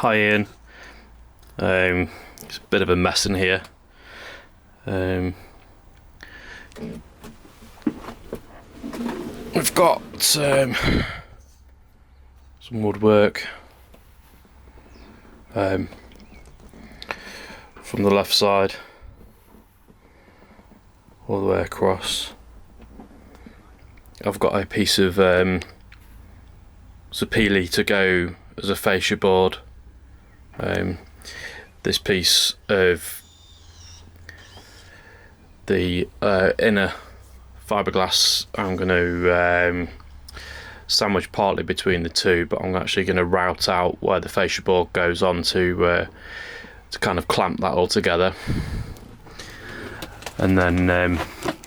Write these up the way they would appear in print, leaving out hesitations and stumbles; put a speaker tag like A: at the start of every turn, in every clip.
A: Hi Ian. It's a bit of a mess in here. We've got some woodwork from the left side all the way across. I've got a piece of Zapili to go as a fascia board. This piece of the inner fiberglass I'm going to sandwich partly between the two, but I'm actually going to route out where the fascia board goes on to kind of clamp that all together. And then as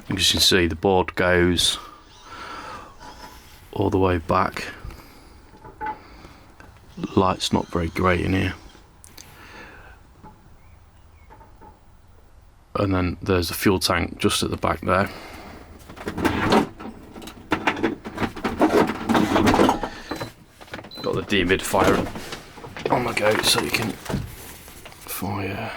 A: you can see, the board goes all the way back. Light's not very great in here. And then there's a fuel tank just at the back there. Got the dehumidifier on the go so you can fire.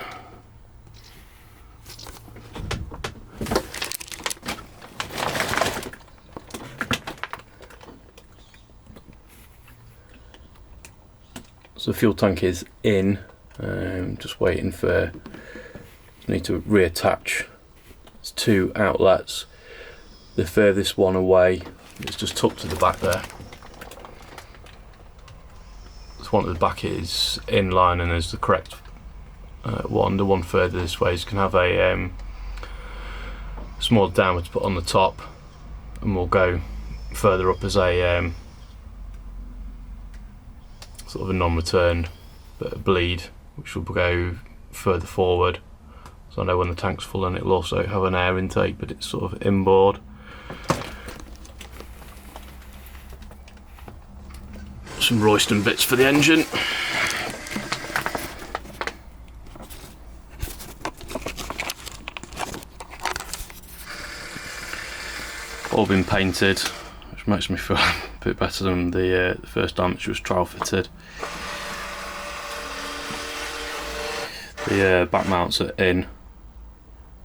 A: So the fuel tank is in, just waiting for, need to reattach. There's two outlets. The furthest one away is just tucked to the back there. This one at the back is in line and is the correct one. The one further this way is can have a small diameter to put on the top, and we'll go further up as a sort of a non-return bit of bleed, which will go further forward. So I know when the tank's full, and it'll also have an air intake, but it's sort of inboard. Some Royston bits for the engine. All been painted, which makes me feel a bit better than the first time, which was trial fitted. The back mounts are in.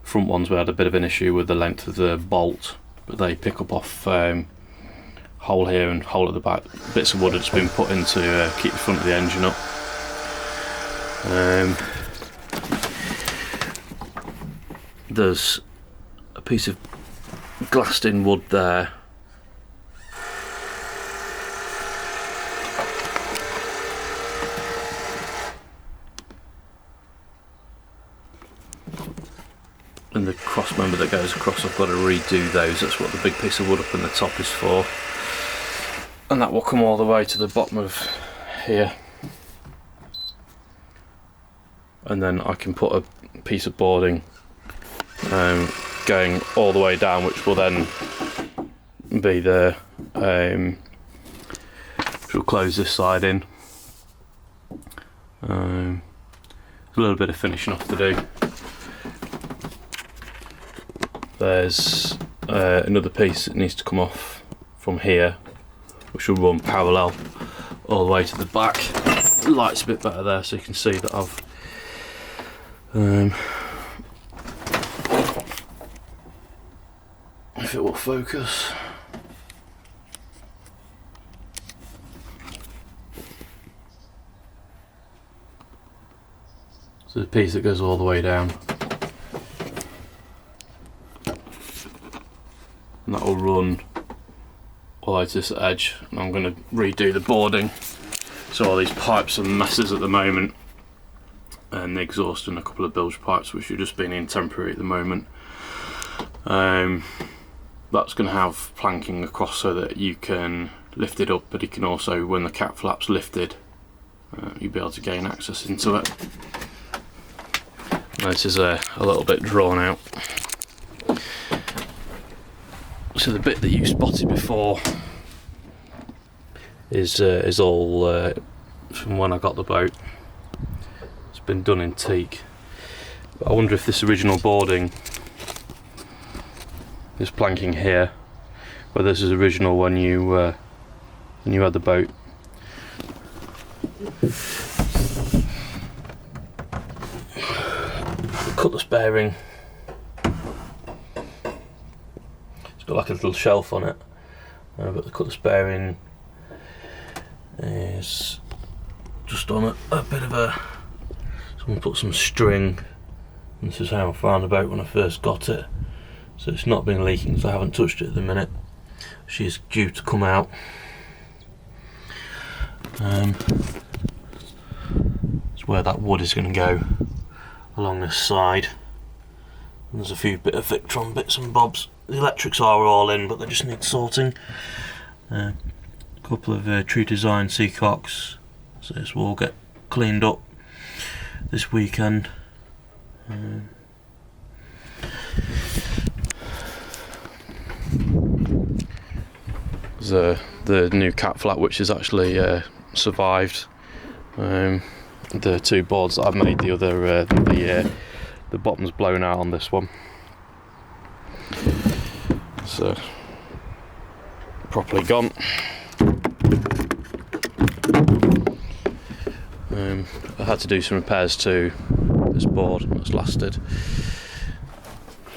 A: Front ones we had a bit of an issue with the length of the bolt, but they pick up off hole here and hole at the back. Bits of wood that's been put in to keep the front of the engine up. There's a piece of glassed in wood there. And the cross member that goes across, I've got to redo those. That's what the big piece of wood up in the top is for. And that will come all the way to the bottom of here. And then I can put a piece of boarding going all the way down, which will then be the which will close this side in. A little bit of finishing off to do. There's another piece that needs to come off from here, which will run parallel all the way to the back. The light's a bit better there, so you can see that I've if it will focus. So the piece that goes all the way down, and that will run all the way to this edge, and I'm going to redo the boarding. So all these pipes are messes at the moment, and the exhaust and a couple of bilge pipes which are just being in temporary at the moment. That's going to have planking across so that you can lift it up, but you can also, when the cat flap's lifted, you'll be able to gain access into it. This is a little bit drawn out. So the bit that you spotted before is all from when I got the boat. It's been done in teak. But I wonder if this original boarding, this planking here, whether this is original when you had the boat. cutlass bearing. It's got like a little shelf on it, but the cutlass bearing is just on a bit of a. Someone put some string. And this is how I found the boat when I first got it. So it's not been leaking, so I haven't touched it at the minute. She's due to come out. It's where that wood is going to go, along this side. And there's a few bit of Victron bits and bobs. The electrics are all in, but they just need sorting. A couple of True Design Seacocks, so this will all get cleaned up this weekend. There's the new cat flap, which has actually survived. The two boards that I've made the other the bottom's blown out on this one, so properly gone. I had to do some repairs to this board that's lasted.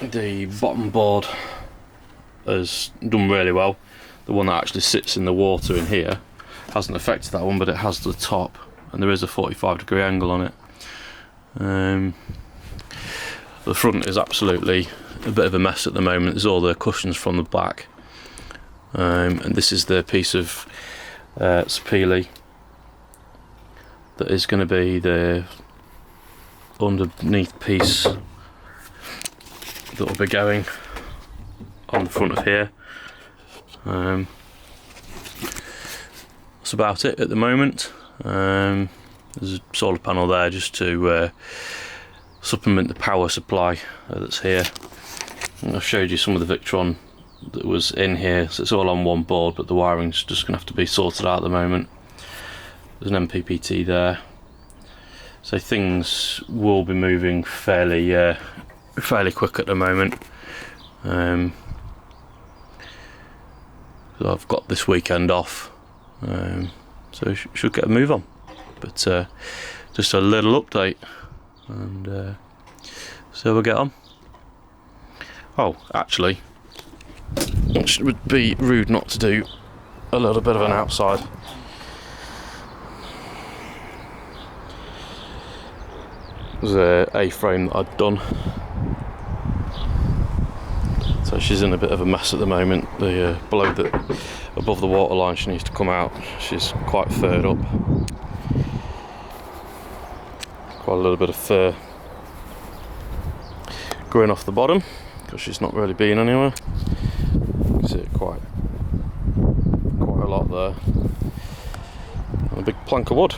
A: The bottom board has done really well. The one that actually sits in the water in here hasn't affected that one, but it has the top, and there is a 45-degree angle on it. The front is absolutely a bit of a mess at the moment. There's all the cushions from the back, and this is the piece of sapele that is going to be the underneath piece that will be going on the front of here. That's about it at the moment. There's a solar panel there just to supplement the power supply that's here. And I've showed you some of the Victron that was in here, so it's all on one board, but the wiring's just going to have to be sorted out at the moment. There's an MPPT there, so things will be moving fairly quick at the moment. So I've got this weekend off, so should get a move on. But just a little update, and so we'll get on. Oh, actually, it would be rude not to do a little bit of an outside. There's a A-frame that I'd done. So she's in a bit of a mess at the moment. The below the above the waterline, she needs to come out. She's quite furred up. Quite a little bit of fur growing off the bottom because she's not really been anywhere. You can see it quite a lot there. And a big plank of wood.